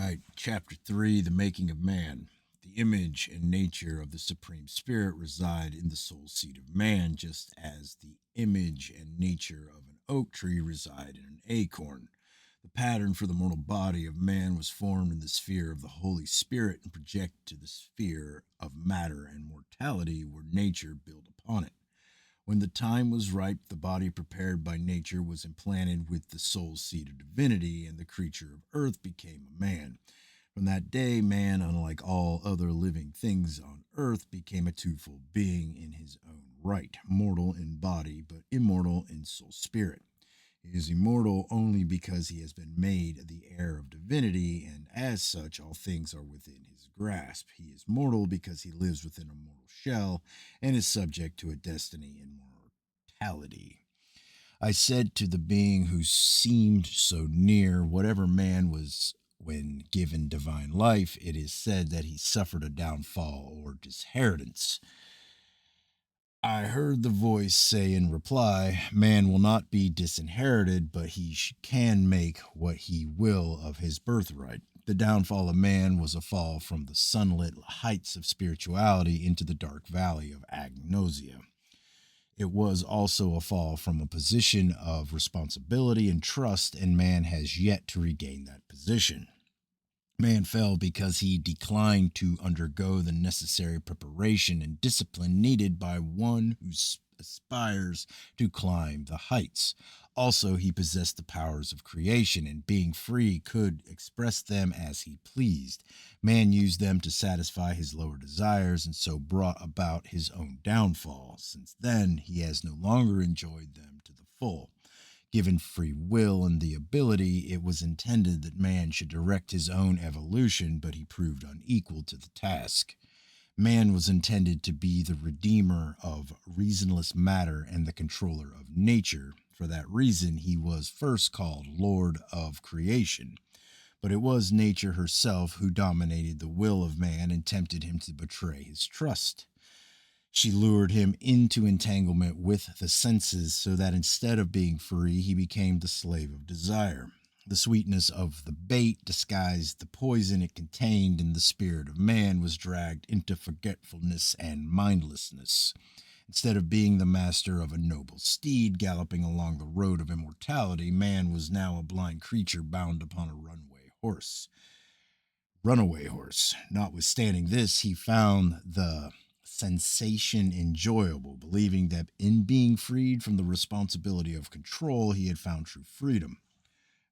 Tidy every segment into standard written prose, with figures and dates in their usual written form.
right, Chapter 3, The Making of Man. The image and nature of the Supreme Spirit reside in the soul seed of man, just as the image and nature of an oak tree reside in an acorn. The pattern for the mortal body of man was formed in the sphere of the Holy Spirit and projected to the sphere of matter and mortality, where nature built upon it. When the time was ripe, the body prepared by nature was implanted with the soul seed of divinity, and the creature of earth became a man. From that day, man, unlike all other living things on earth, became a twofold being in his own right, mortal in body, but immortal in soul spirit. He is immortal only because he has been made the heir of divinity, and as such, all things are within his grasp. He is mortal because he lives within a mortal shell and is subject to a destiny in mortality. I said to the being who seemed so near, whatever man was when given divine life, it is said that he suffered a downfall or disinheritance. I heard the voice say in reply, man will not be disinherited, but he can make what he will of his birthright. The downfall of man was a fall from the sunlit heights of spirituality into the dark valley of agnosia. It was also a fall from a position of responsibility and trust, and man has yet to regain that position. Man fell because he declined to undergo the necessary preparation and discipline needed by one who aspires to climb the heights. Also, he possessed the powers of creation, and being free, could express them as he pleased. Man used them to satisfy his lower desires, and so brought about his own downfall. Since then, he has no longer enjoyed them to the full. Given free will and the ability, it was intended that man should direct his own evolution, but he proved unequal to the task. Man was intended to be the redeemer of reasonless matter and the controller of nature. For that reason, he was first called Lord of Creation. But it was nature herself who dominated the will of man and tempted him to betray his trust. She lured him into entanglement with the senses so that instead of being free, he became the slave of desire. The sweetness of the bait disguised the poison it contained, and the spirit of man was dragged into forgetfulness and mindlessness. Instead of being the master of a noble steed galloping along the road of immortality, man was now a blind creature bound upon a runaway horse. Notwithstanding this, he found the sensation enjoyable, believing that in being freed from the responsibility of control, he had found true freedom.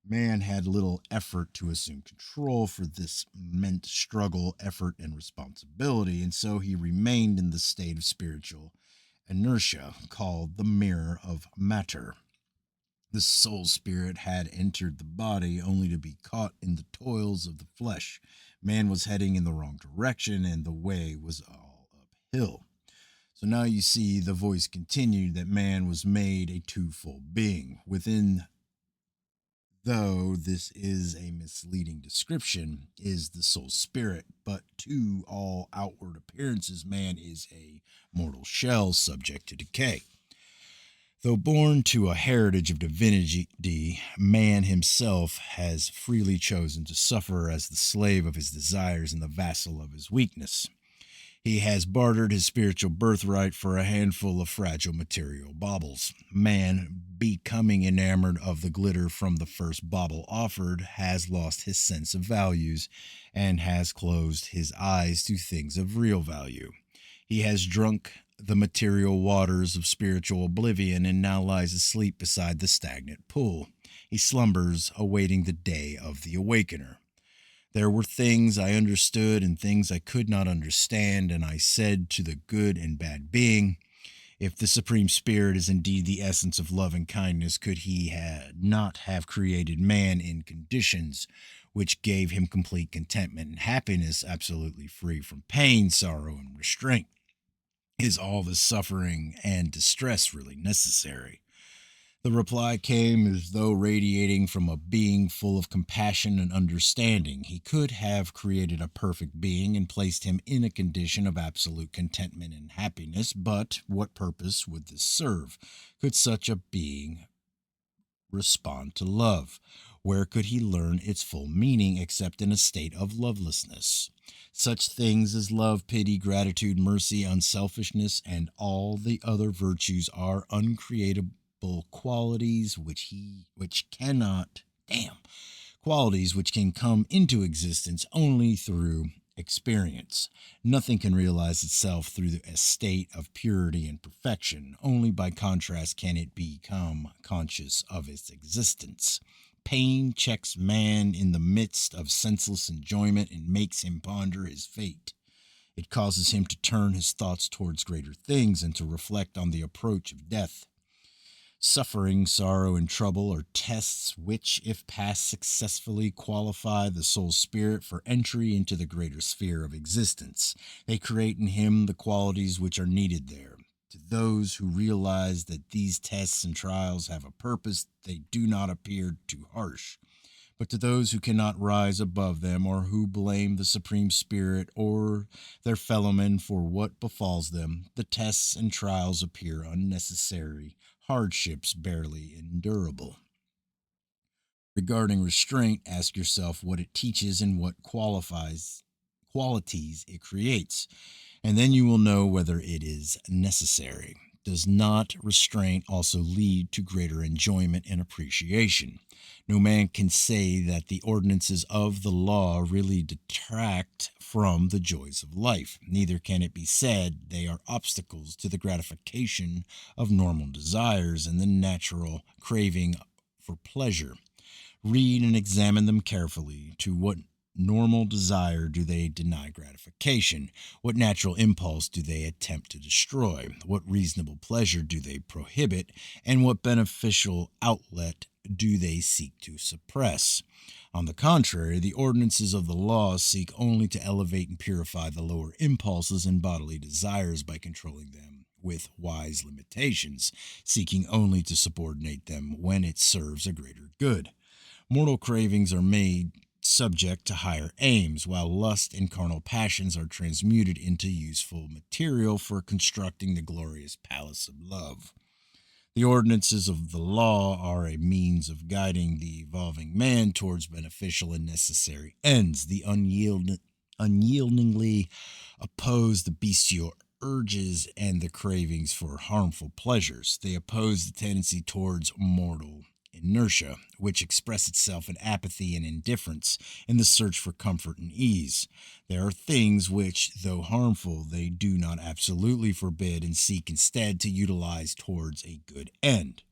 Man had little effort to assume control, for this meant struggle, effort, and responsibility, and so he remained in the state of spiritual inertia called the mirror of matter. The soul spirit had entered the body only to be caught in the toils of the flesh. Man was heading in the wrong direction, and the way was all uphill. So now you see the voice continued that man was made a twofold being. Within, though this is a misleading description, is the soul spirit, but to all outward appearances, man is a mortal shell subject to decay. Though born to a heritage of divinity, man himself has freely chosen to suffer as the slave of his desires and the vassal of his weakness. He has bartered his spiritual birthright for a handful of fragile material baubles. Man, becoming enamored of the glitter from the first bauble offered, has lost his sense of values and has closed his eyes to things of real value. He has drunk the material waters of spiritual oblivion and now lies asleep beside the stagnant pool. He slumbers, awaiting the day of the awakener. There were things I understood and things I could not understand, and I said to the good and bad being, if the Supreme Spirit is indeed the essence of love and kindness, could he not have created man in conditions which gave him complete contentment and happiness, absolutely free from pain, sorrow, and restraint? Is all this suffering and distress really necessary? The reply came as though radiating from a being full of compassion and understanding. He could have created a perfect being and placed him in a condition of absolute contentment and happiness, but what purpose would this serve? Could such a being respond to love. Where could he learn its full meaning except in a state of lovelessness? Such things as love, pity, gratitude, mercy, unselfishness, and all the other virtues are uncreatable qualities which cannot damn qualities which can come into existence only through experience. Nothing can realize itself through a state of purity and perfection. Only by contrast can it become conscious of its existence. Pain checks man in the midst of senseless enjoyment and makes him ponder his fate. It causes him to turn his thoughts towards greater things and to reflect on the approach of death. Suffering, sorrow, and trouble are tests which, if passed successfully, qualify the soul's spirit for entry into the greater sphere of existence. They create in him the qualities which are needed there. To those who realize that these tests and trials have a purpose, they do not appear too harsh. But to those who cannot rise above them, or who blame the Supreme Spirit or their fellowmen for what befalls them, the tests and trials appear unnecessary, hardships barely endurable. Regarding restraint, ask yourself what it teaches and what qualities it creates, and then you will know whether it is necessary. Does not restraint also lead to greater enjoyment and appreciation? No man can say that the ordinances of the law really detract from the joys of life. Neither can it be said they are obstacles to the gratification of normal desires and the natural craving for pleasure. Read and examine them carefully. To what normal desire do they deny gratification? What natural impulse do they attempt to destroy? What reasonable pleasure do they prohibit? And what beneficial outlet do they seek to suppress? On the contrary, the ordinances of the law seek only to elevate and purify the lower impulses and bodily desires by controlling them with wise limitations, seeking only to subordinate them when it serves a greater good. Mortal cravings are made subject to higher aims, while lust and carnal passions are transmuted into useful material for constructing the glorious palace of love. The ordinances of the law are a means of guiding the evolving man towards beneficial and necessary ends. The unyieldingly oppose the bestial urges and the cravings for harmful pleasures. They oppose the tendency towards mortal inertia, which express itself in apathy and indifference in the search for comfort and ease. There are things which, though harmful, they do not absolutely forbid and seek instead to utilize towards a good end.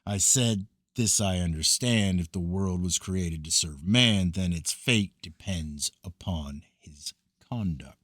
I said, this I understand. If the world was created to serve man, then its fate depends upon his conduct.